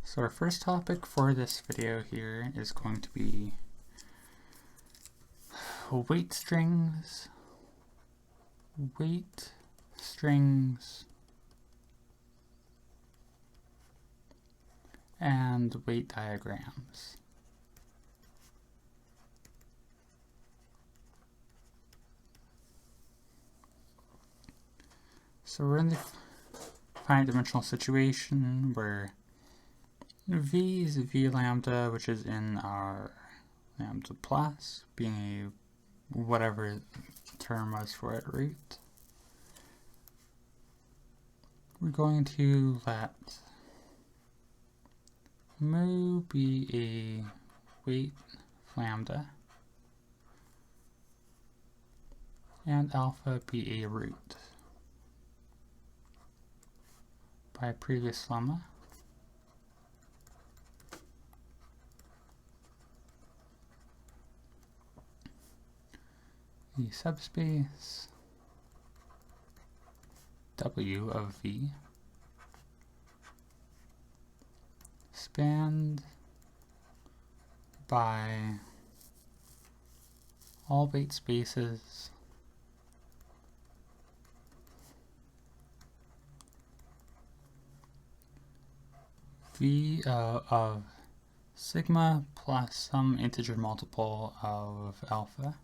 So our first topic for this video here is going to be weight strings, and weight diagrams. So we're in the finite dimensional situation where V is V lambda, which is in our lambda plus, being a whatever term was for it, root. We're going to let mu be a weight lambda and alpha be a root by previous lemma. The subspace W of V spanned by all weight spaces V of sigma plus some integer multiple of alpha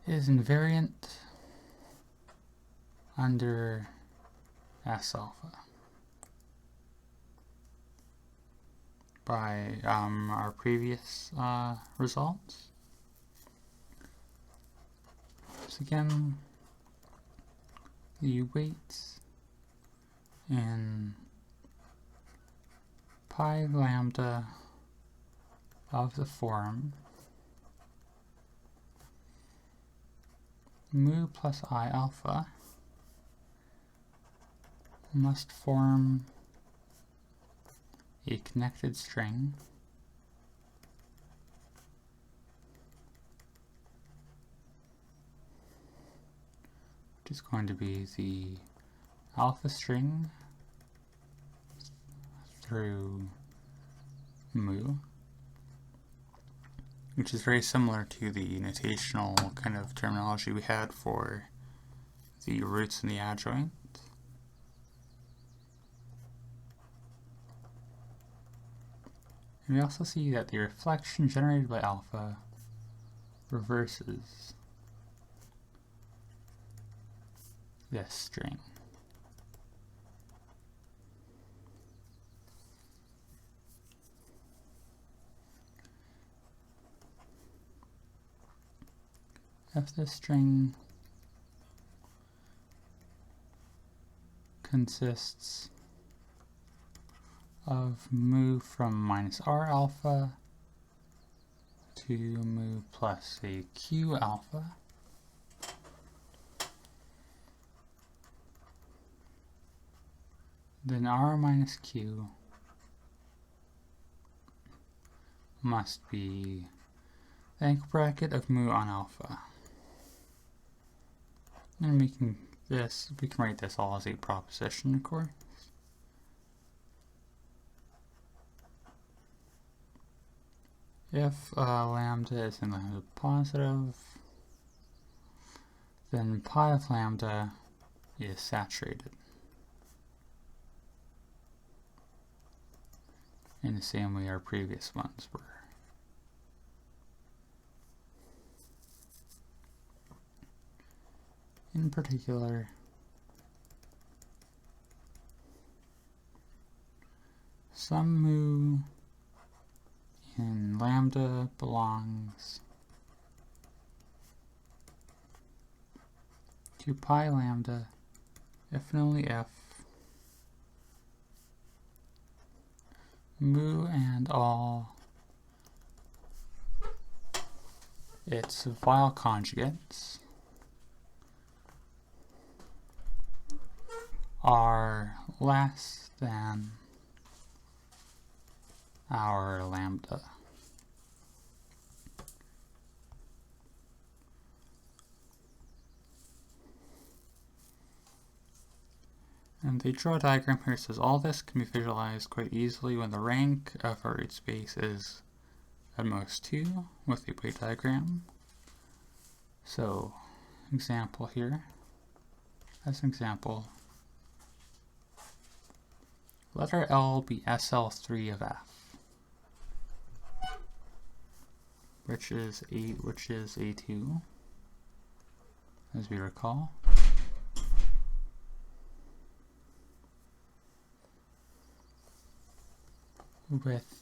is invariant under S alpha by our previous results. So again, the weights in pi lambda of the form mu plus I alpha must form a connected string which is going to be the alpha string through mu, which is very similar to the notational kind of terminology we had for the roots and the adjoint. And we also see that the reflection generated by alpha reverses this string. If this string consists of mu from minus R alpha to mu plus a Q alpha, then R minus Q must be the angle bracket of mu on alpha. And we can write this all as a proposition, of course. If lambda is in lambda positive, then pi of lambda is saturated in the same way our previous ones were. In particular, some mu in lambda belongs to pi lambda if and only if mu and all its vowel conjugates are less than our lambda. And they draw a diagram here that says all this can be visualized quite easily when the rank of our root space is at most 2 with the weight diagram. So, example here. As an example, letter L be SL3 of F, which is A2, as we recall. With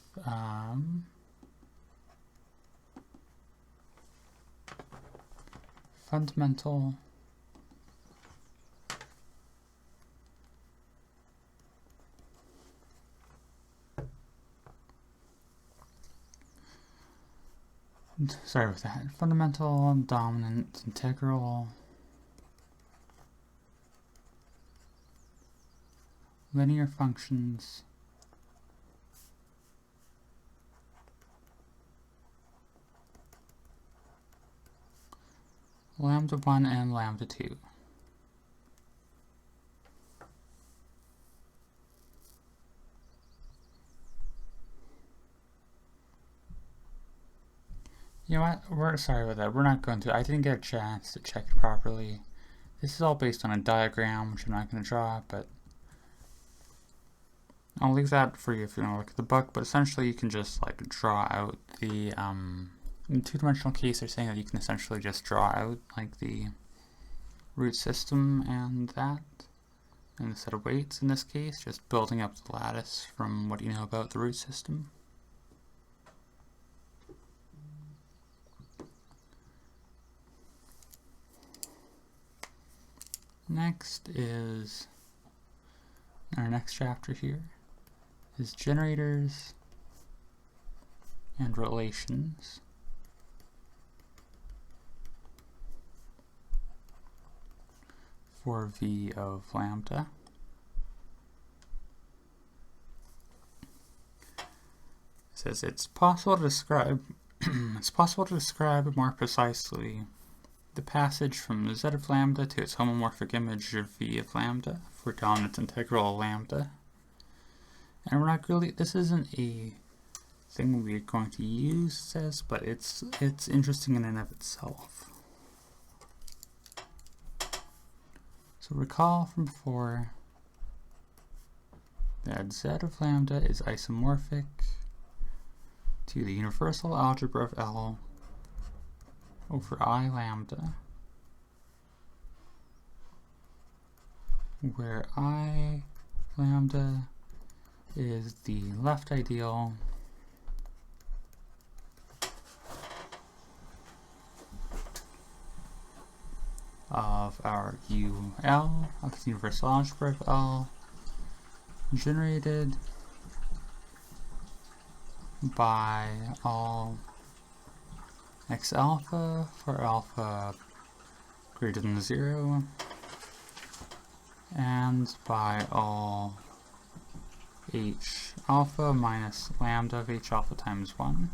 fundamental fundamental, dominant, integral, linear functions lambda 1 and lambda 2. You know what? We're sorry about that. We're not going to. I didn't get a chance to check it properly. This is all based on a diagram, which I'm not going to draw, but I'll leave that for you if you want to look at the book. But essentially, you can just like draw out the in two-dimensional case. They're saying that you can essentially just draw out like the root system and that, and the set of weights in this case, just building up the lattice from what you know about the root system. Next is, our next chapter here is generators and relations. For V of lambda. It says it's possible to describe more precisely the passage from Z of lambda to its homomorphic image of V of lambda for dominant integral lambda. And we're not really, this isn't a thing we're going to use, it says, but it's interesting in and of itself. So recall from before that Z of lambda is isomorphic to the universal algebra of L over I lambda, where I lambda is the left ideal of our UL, of the universal algebra of L, generated by all x alpha for alpha greater than 0, and by all h alpha minus lambda of h alpha times 1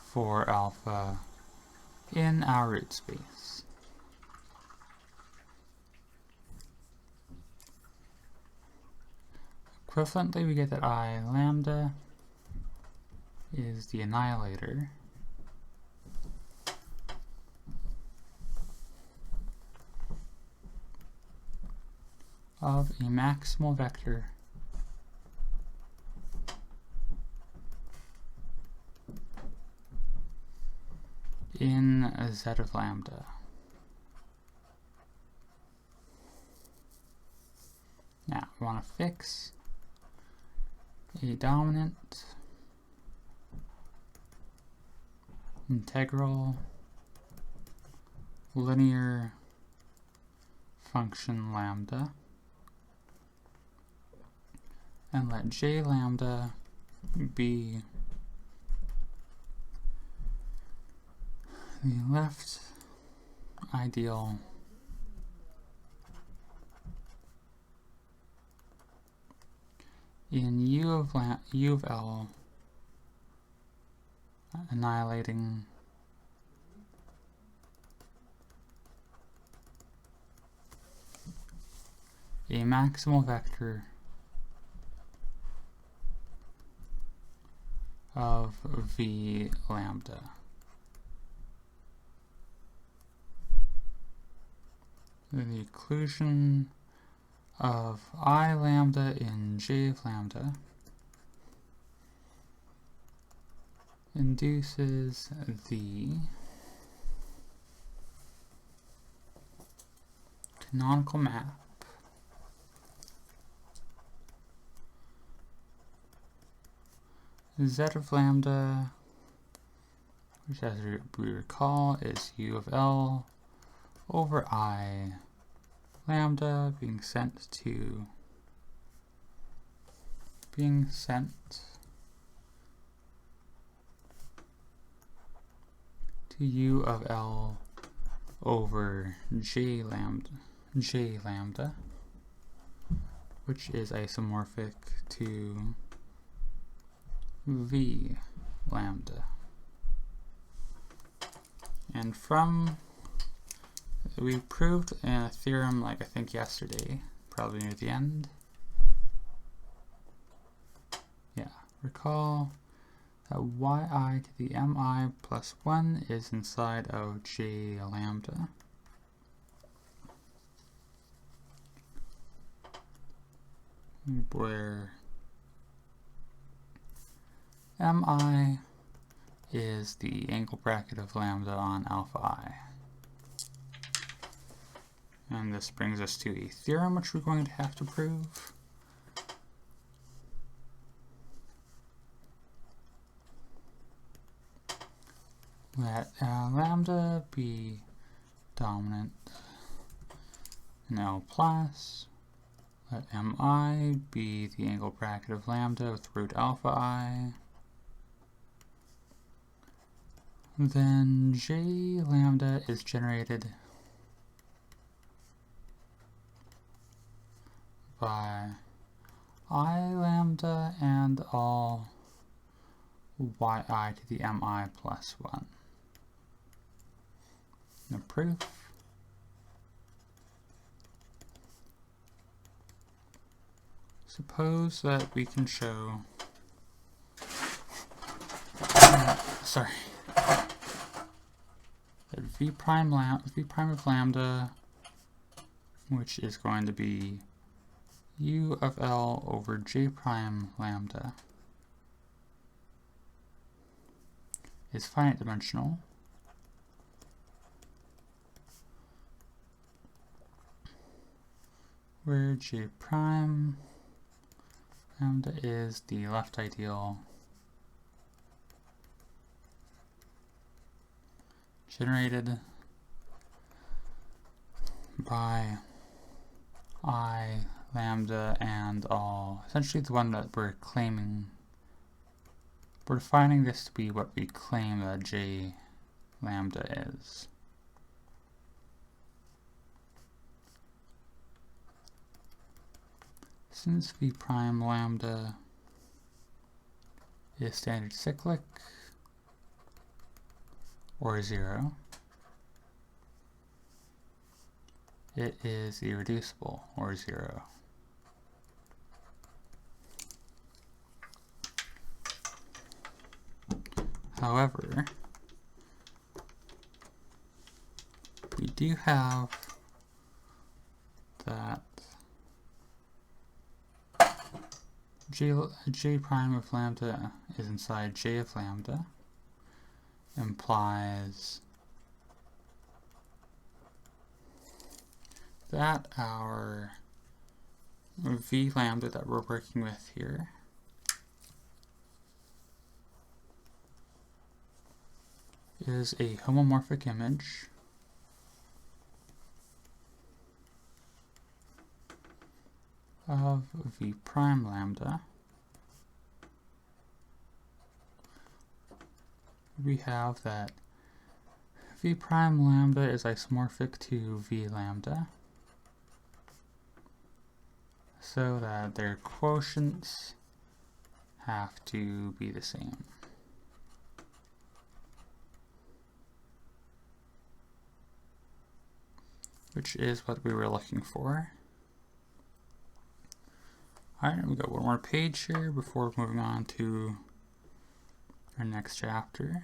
for alpha in our root space. Equivalently, we get that I lambda is the annihilator of a maximal vector in Z of lambda. Now, we want to fix a dominant integral linear function lambda, and let J lambda be the left ideal in U of L annihilating a maximal vector of v lambda. Then the inclusion of I lambda in j of lambda induces the canonical map z of lambda, which as we recall is u of L over I lambda being sent to u of L over j lambda, which is isomorphic to v lambda. And from, we proved in a theorem like I think yesterday, probably near the end. Yeah, recall that yi to the mi plus 1 is inside of j lambda. Where mi is the angle bracket of lambda on alpha I. And this brings us to a theorem which we're going to have to prove. Let lambda be dominant in L plus. Let mi be the angle bracket of lambda with root alpha I. Then j lambda is generated by I lambda and all yi to the mi plus 1. The proof. Suppose that we can show that v prime of lambda, which is going to be u of L over j prime lambda, is finite dimensional. Where j prime lambda is the left ideal generated by I lambda and all, essentially the one that we're claiming. We're defining this to be what we claim that j lambda is. Since v prime lambda is standard cyclic or 0, it is irreducible or 0. However, we do have that j prime of lambda is inside j of lambda, implies that our v lambda that we're working with here is a homomorphic image of v prime lambda. We have that v prime lambda is isomorphic to v lambda, so that their quotients have to be the same. Which is what we were looking for. Alright, we got one more page here before moving on to our next chapter.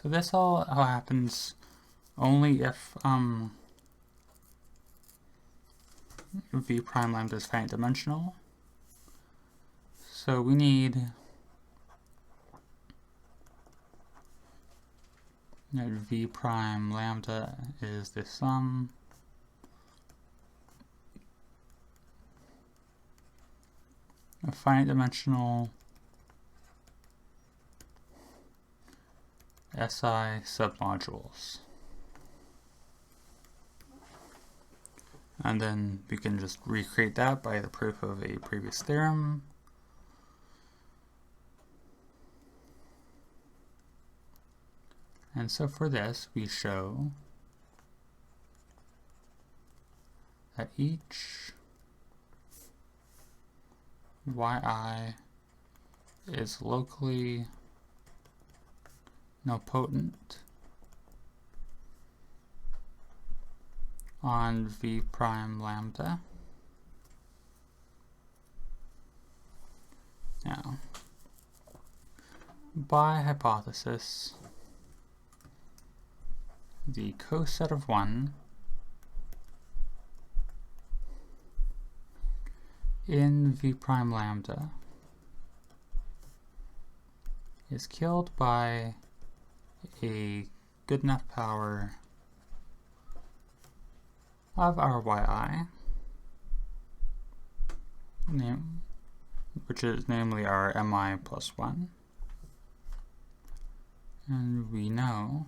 So this all happens only if v prime lambda is finite dimensional. So we need that v prime lambda is the sum of finite dimensional SI submodules. And then we can just recreate that by the proof of a previous theorem. And so for this, we show that each yi is locally nilpotent on v prime lambda. Now, by hypothesis, the coset of 1 in v prime lambda is killed by a good enough power of our yi, which is namely our mi plus 1. And we know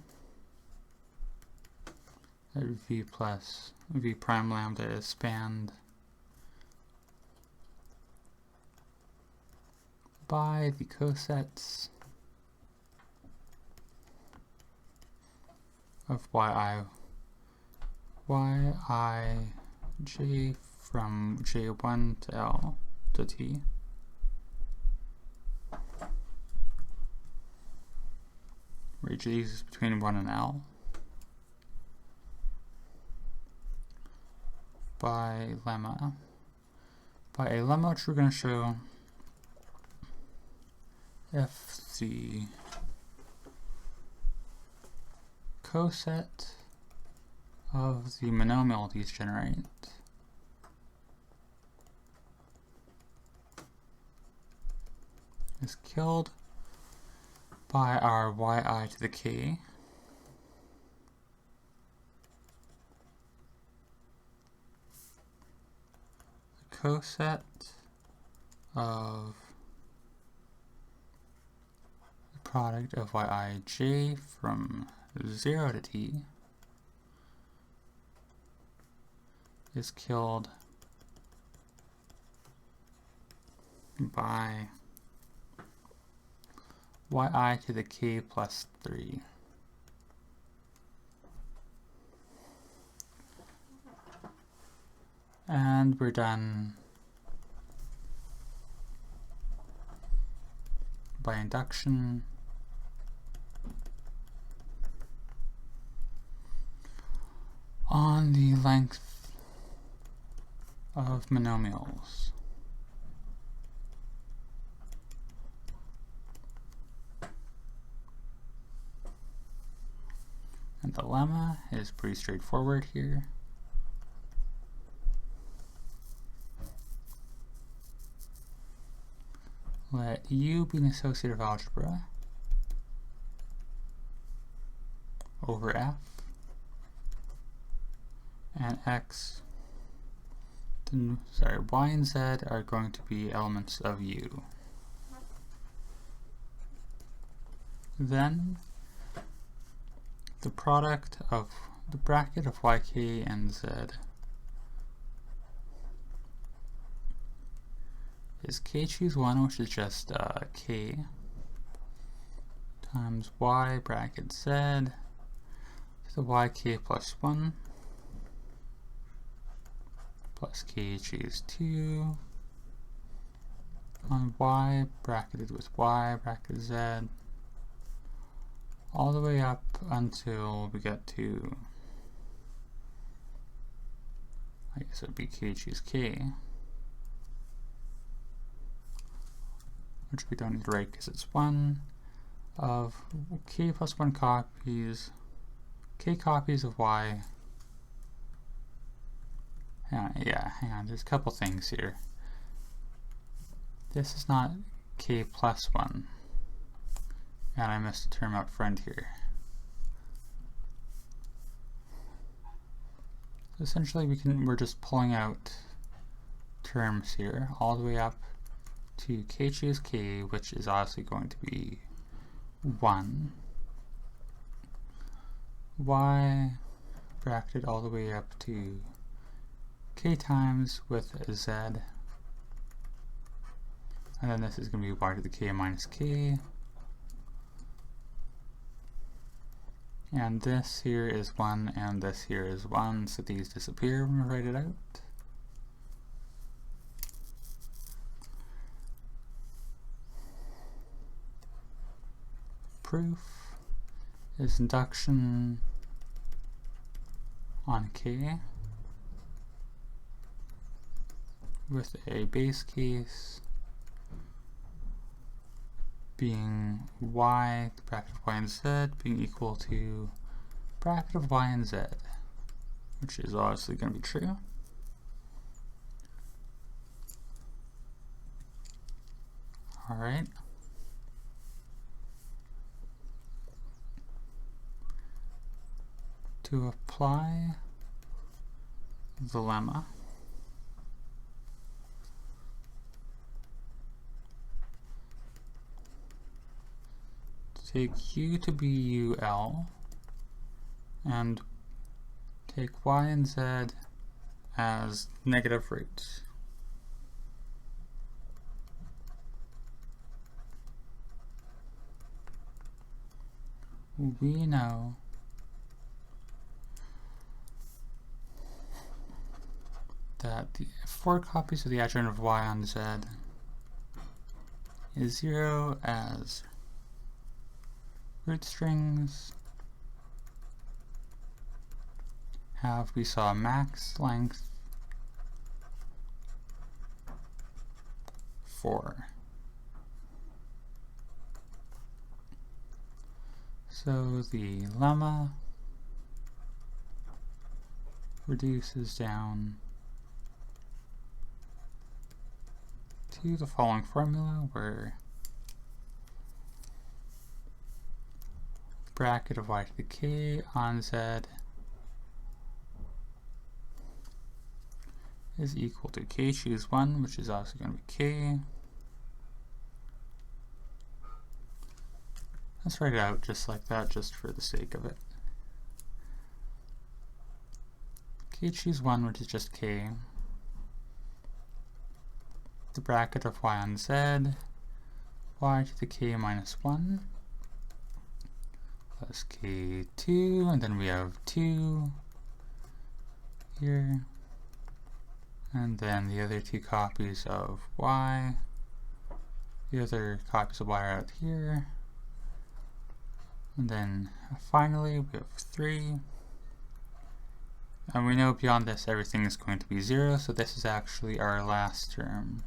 that v prime lambda is spanned by the cosets of j from j1 to l to t, where j is between 1 and l, by lemma. By a lemma which we're going to show if the coset of the monomial these generate is killed by our yi to the k the coset of the product of yij from 0 to t is killed by yi to the k plus 3. And we're done by induction. On the length of monomials. And the lemma is pretty straightforward here. Let U be an associative algebra over F, and X, Y and Z are going to be elements of U. Then the product of the bracket of YK and Z is K choose 1, which is just K times Y bracket Z to the YK plus 1 plus K choose 2 on Y bracketed with Y bracket Z all the way up until we get to, I guess it would be K choose K. which we don't need to write because it's 1, of k plus 1 copies, k copies of y. Hang on, there's a couple things here. This is not k plus 1, and I missed a term up front here. So essentially we're just pulling out terms here all the way up to k choose k, which is obviously going to be 1, y bracketed all the way up to k times with z, and then this is going to be y to the k minus k, and this here is 1 and this here is 1, so these disappear when we write it out. Proof is induction on k with a base case being y, the bracket of y and z being equal to bracket of y and z, which is obviously going to be true. Alright. To apply the lemma, take u to be ul and take y and z as negative roots. We know that the 4 copies of the adjoint of y on z is 0 as root strings have, we saw, max length 4. So the lemma reduces down to the following formula, where bracket of y to the k on z is equal to k choose 1, which is also going to be k. Let's write it out just like that, just for the sake of it. K choose 1, which is just k. The bracket of y on z, y to the k minus 1, plus k2, and then we have 2 here, and then the other 2 copies of y, the other copies of y are out here, and then finally we have 3, and we know beyond this everything is going to be 0, so this is actually our last term.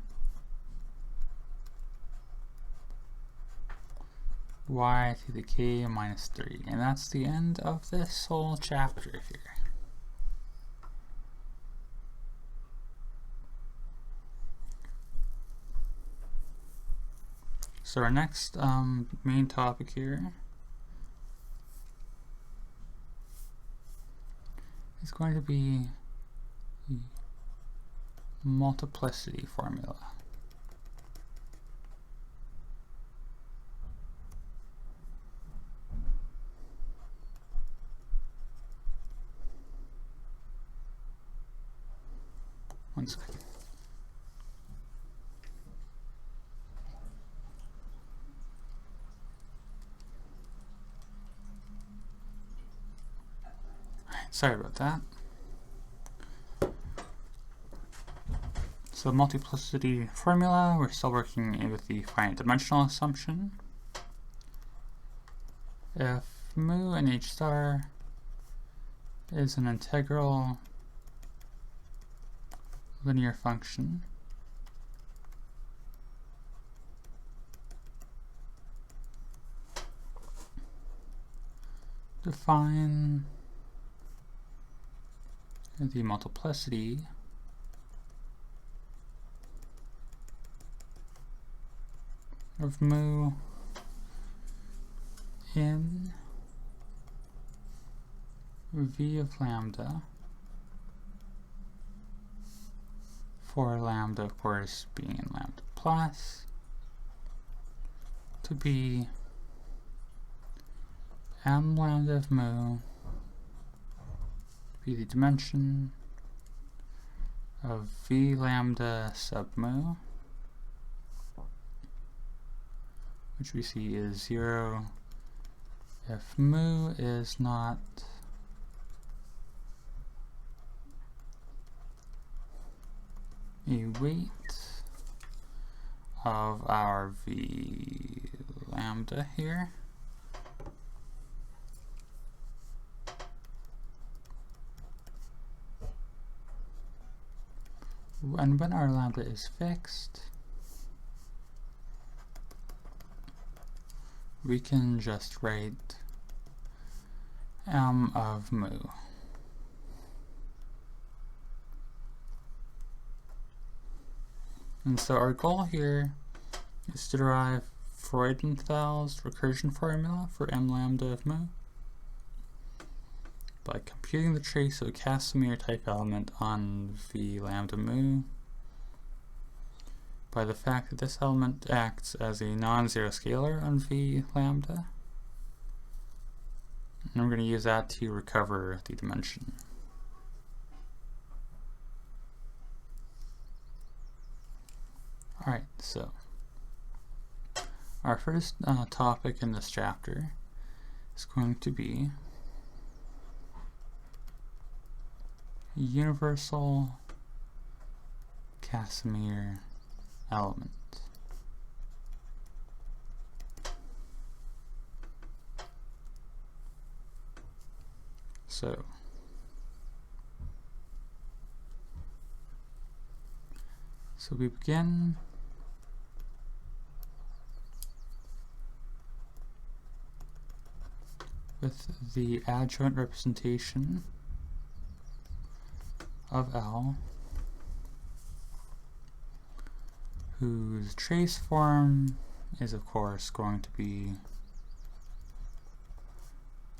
Y to the k minus 3, and that's the end of this whole chapter here. So our next main topic here is going to be the multiplicity formula. One second. Sorry about that. So multiplicity formula, we're still working with the finite dimensional assumption. If mu and h star is an integral linear function, define the multiplicity of mu in v of lambda, for lambda of course being in lambda plus, to be m lambda of mu to be the dimension of v lambda sub mu, which we see is 0 if mu is not a weight of our v lambda here. And when our lambda is fixed, we can just write m of mu. And so our goal here is to derive Freudenthal's recursion formula for m lambda of mu by computing the trace of a Casimir type element on v lambda mu by the fact that this element acts as a non-zero scalar on v lambda, and we're going to use that to recover the dimension. Alright, so our first topic in this chapter is going to be universal Casimir element. So we begin with the adjoint representation of L, whose trace form is of course going to be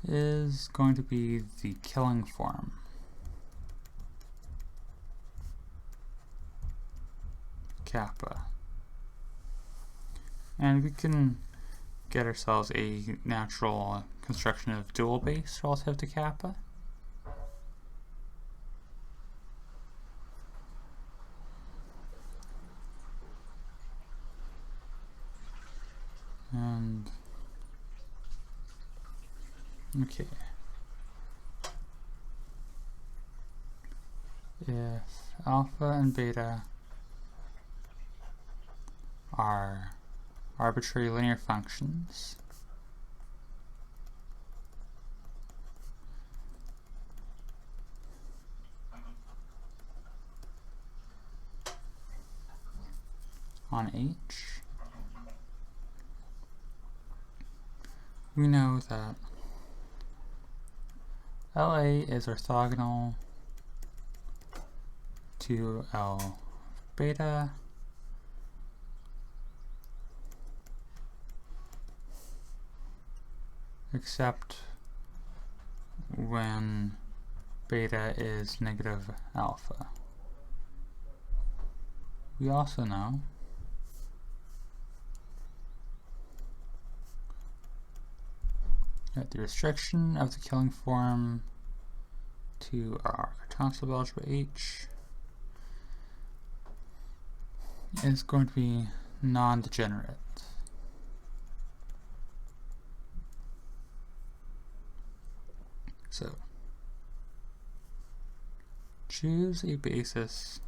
the killing form. Kappa. And we can get ourselves a natural construction of dual base relative to kappa. And okay, if alpha and beta are arbitrary linear functions, on H, we know that LA is orthogonal to L beta except when beta is negative alpha. We also know that the restriction of the killing form to our Cartan subalgebra H is going to be non-degenerate. So, choose a basis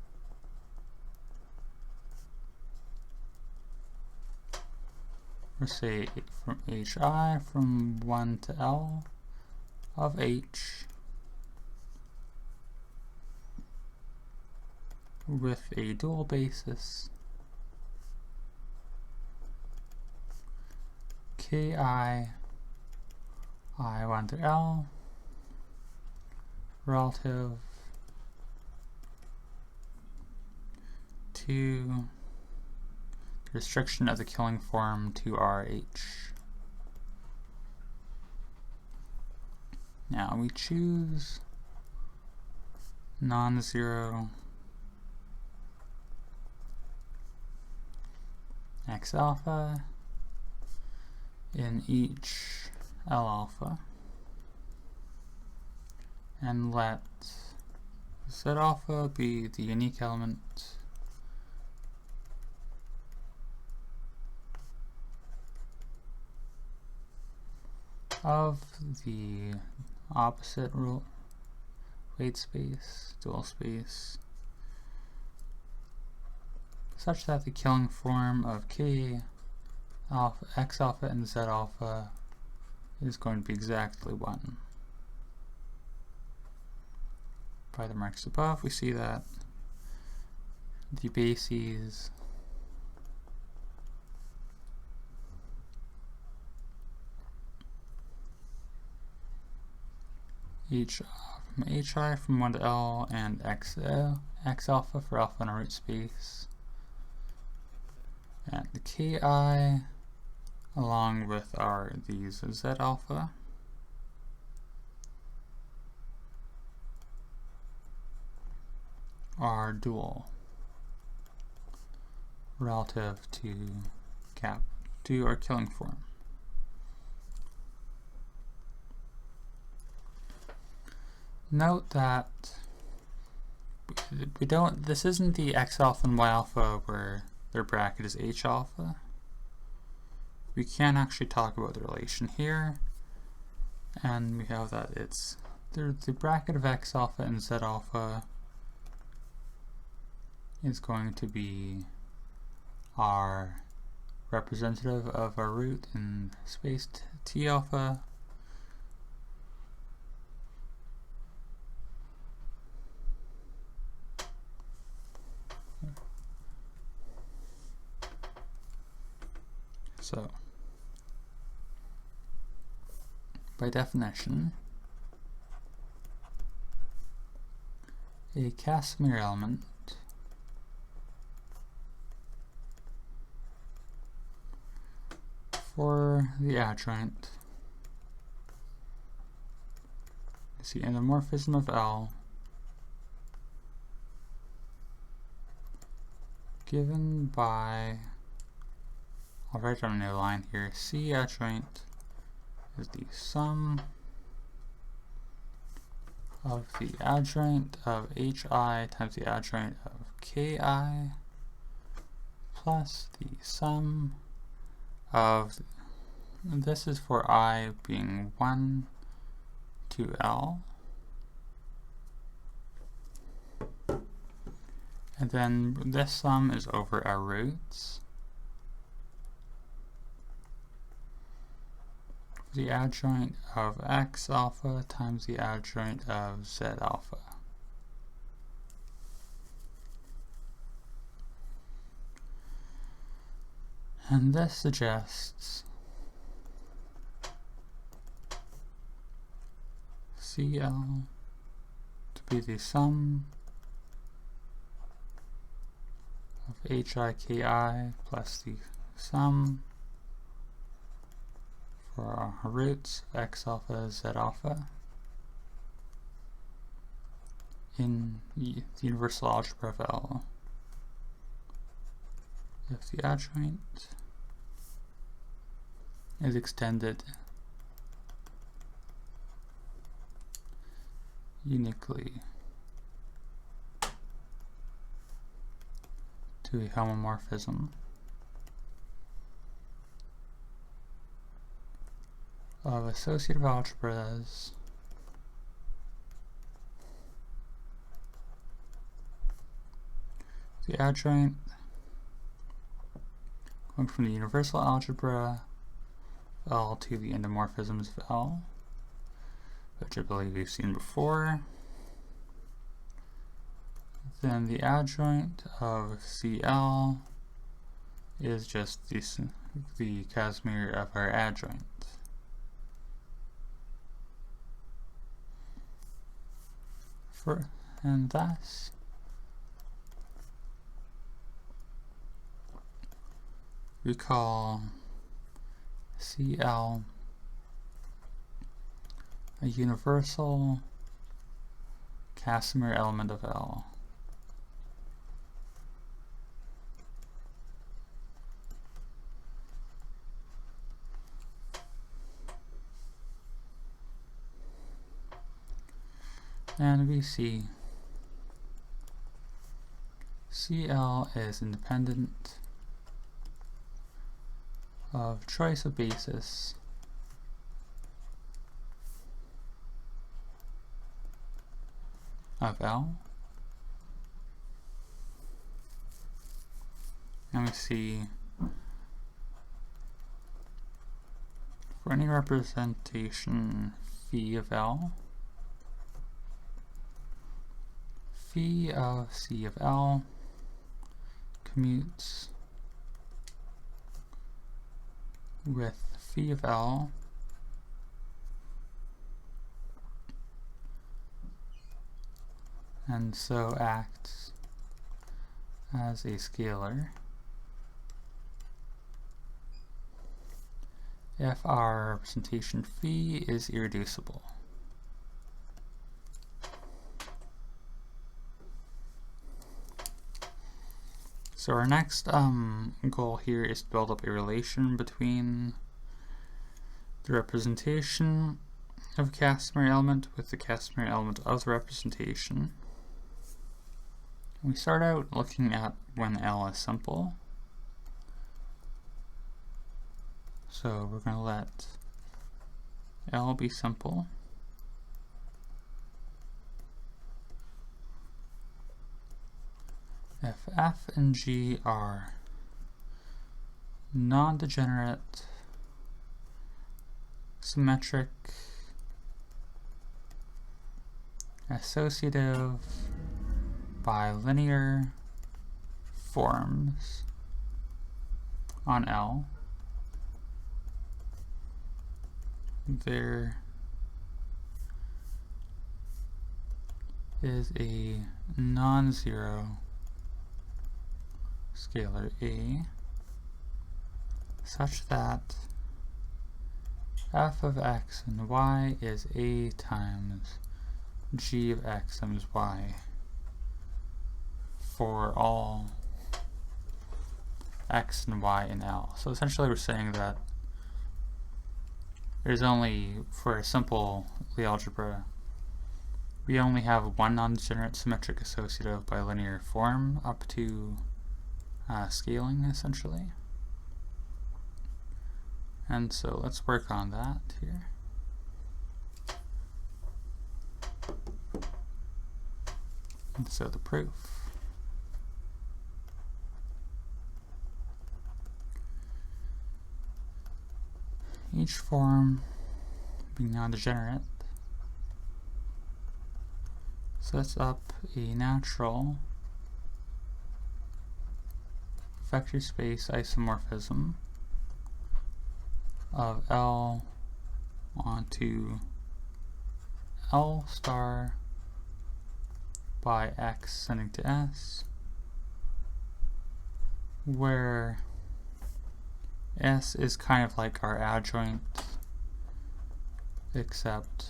or say from HI from 1 to L of H with a dual basis Ki I1 through L relative to the restriction of the killing form to RH. Now we choose non-zero X alpha in each L alpha, and let Z alpha be the unique element of the opposite weight space, dual space, such that the killing form of K alpha, X alpha and Z alpha is going to be exactly 1. By the marks above, we see that the bases from HI from 1 to L and X alpha for alpha in a root space, and the KI along with these Z alpha are dual relative to our killing form. Note that this isn't the X alpha and Y alpha where their bracket is H alpha. We can actually talk about the relation here, and we have that the bracket of X alpha and Z alpha is going to be our representative of our root in space T alpha, so by definition a Casimir element for the adjoint is the endomorphism of L given by, I'll write on a new line here, C adjoint is the sum of the adjoint of HI times the adjoint of KI plus the sum of, this is for I being 1 to L, and then this sum is over our roots. The adjoint of X alpha times the adjoint of Z alpha. And this suggests CL to be the sum of HIKI plus the sum for our roots X alpha, Z alpha in the universal algebra of L. If the adjoint is extended uniquely to a homomorphism of associative algebras the adjoint going from the universal algebra of L to the endomorphisms of L, which I believe we've seen before. Then the adjoint of CL is just the Casimir of our adjoint. and thus we call CL a universal Casimir element of L. And we see CL is independent of choice of basis of L, and we see for any representation phi of L, phi of C of L commutes with phi of L and so acts as a scalar if our representation phi is irreducible. So our next goal here is to build up a relation between the representation of a Casimir element with the Casimir element of the representation. We start out looking at when L is simple. So we're going to let L be simple. If F and G are non-degenerate, symmetric, associative, bilinear forms on L, there is a non-zero scalar A such that f of x and y is A times g of x times y for all x and y in L. So essentially we're saying that there's only, for a simple Lie algebra, we only have one non-degenerate symmetric associative bilinear form up to scaling, essentially. And so let's work on that here. And so the proof. Each form being non-degenerate sets up a natural vector space isomorphism of L onto L star by x tending to S, where S is kind of like our adjoint, except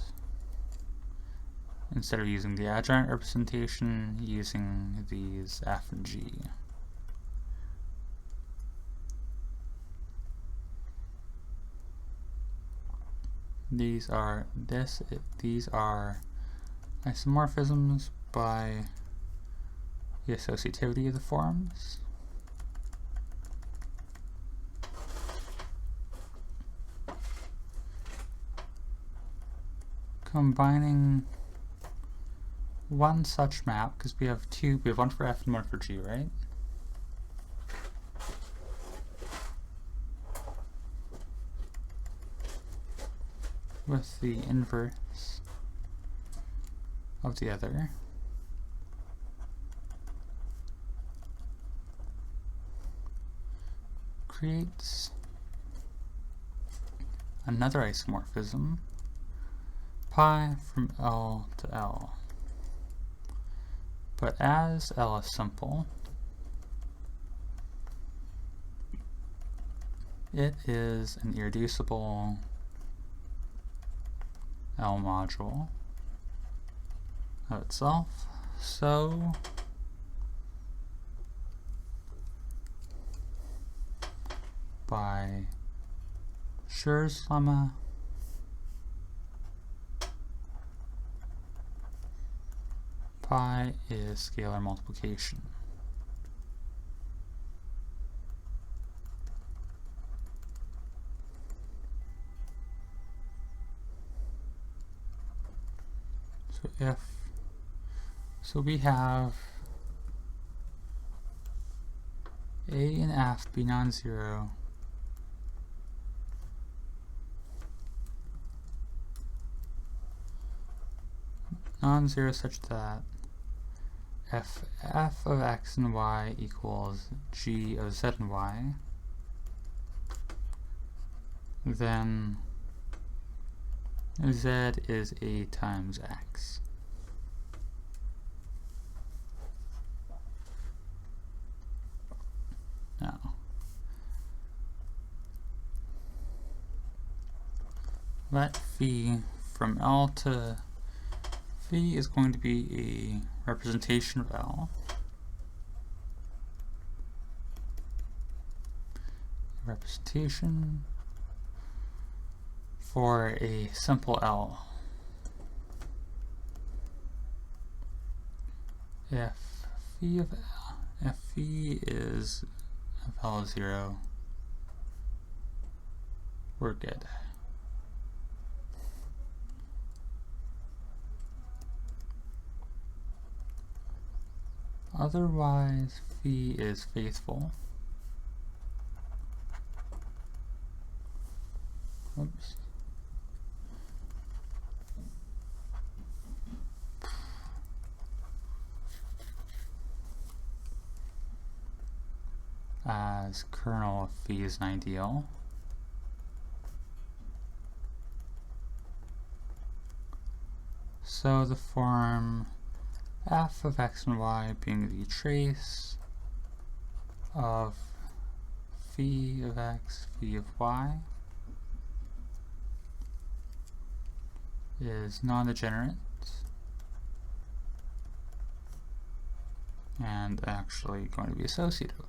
instead of using the adjoint representation, using these F and G. These are isomorphisms by the associativity of the forms. Combining one such map, because we have one for F and one for G, right? With the inverse of the other. Creates another isomorphism, pi from L to L. But as L is simple, it is an irreducible L module of itself. So by Schur's lemma, pi is scalar multiplication. So we have A and F be non-zero, such that f of x and y equals g of z and y, then z is A times x. Now, let phi from L to phi is going to be a representation of L. Representation for a simple L. If phi is of L is 0, we're good. Otherwise, phi is faithful. Oops. As kernel of phi is an ideal. So the form f of x and y being the trace of phi of x, phi of y is non-degenerate and actually going to be associative.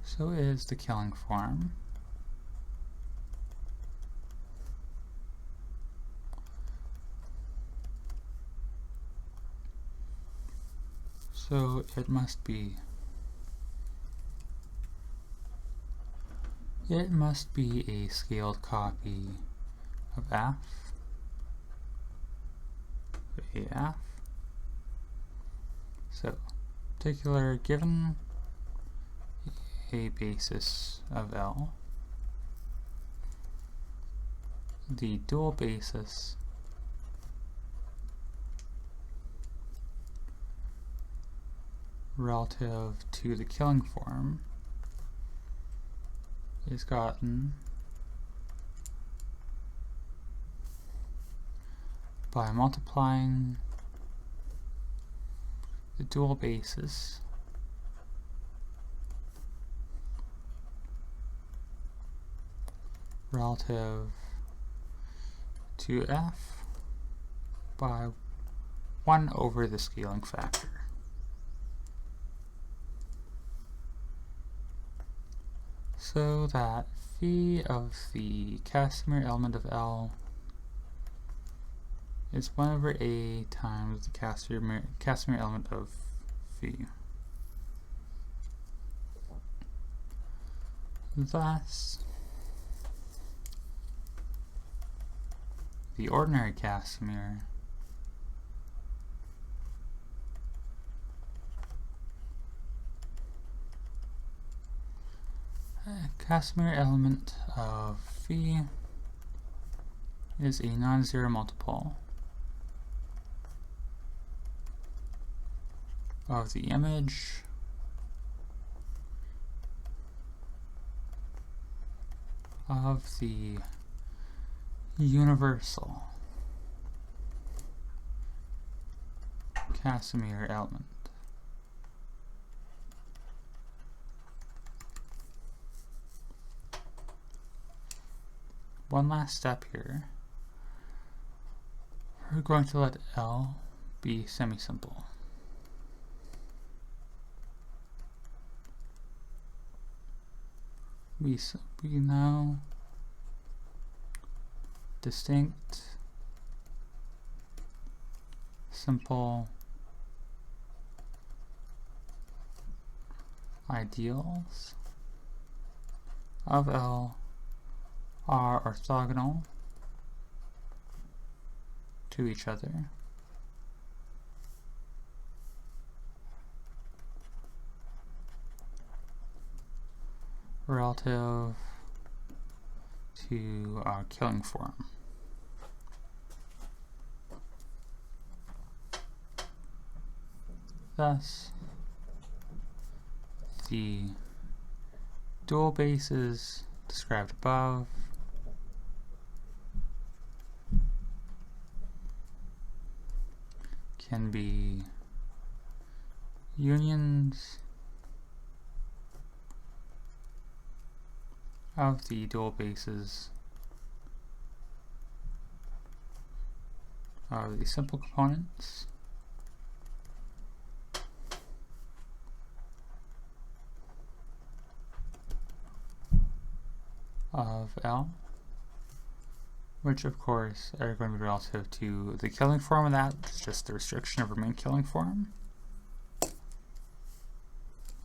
So is the killing form. So it must be a scaled copy of f, AF. So particular given a basis of L, the dual basis relative to the killing form is gotten by multiplying the dual basis relative to f by 1 over the scaling factor. So that phi of the Casimir element of L is 1 over A times the Casimir element of phi. Thus, the ordinary Casimir element of phi is a non-zero multiple of the image of the universal Casimir element. One last step here. We're going to let L be semi-simple. We know distinct, simple ideals of L are orthogonal to each other relative to our killing form. Thus, the dual bases described above can be unions of the dual bases of the simple components of L, which of course are going to be relative to the killing form of that. It's just the restriction of our main killing form.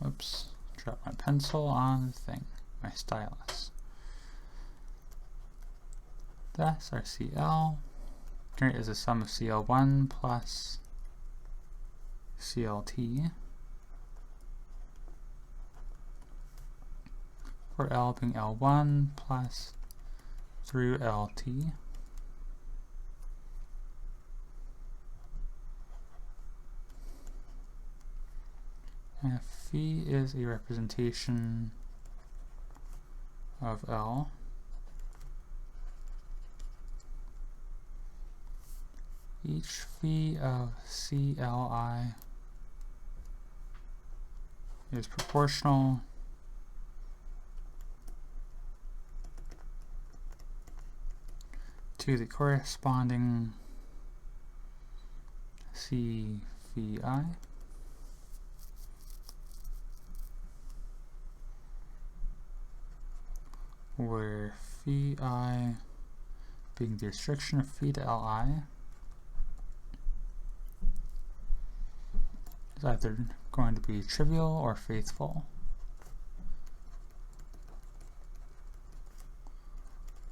Oops, drop my pencil on the thing, my stylus. Thus our CL is a sum of CL1 plus CLT, for L being L1 plus through LT. And if phi is a representation of L, each phi of CLI is proportional to the corresponding C phi I, where phi I being the restriction of phi to Li is either going to be trivial or faithful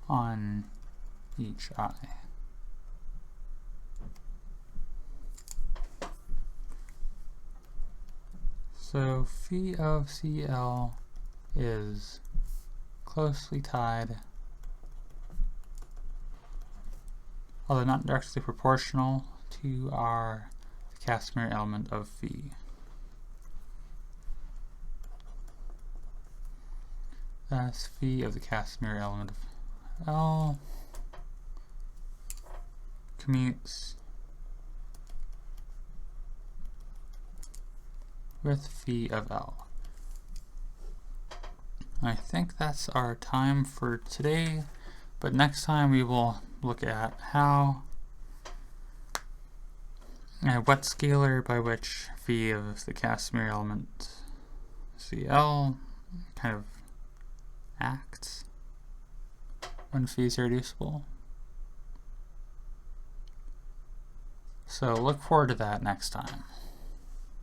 on each I. So phi of CL is closely tied, although not directly proportional, to our Casimir element of phi. Thus phi of the Casimir element of L commutes with phi of L. I think that's our time for today, but next time we will look at how what scalar by which phi of the Casimir element CL kind of acts when phi is irreducible. So look forward to that next time.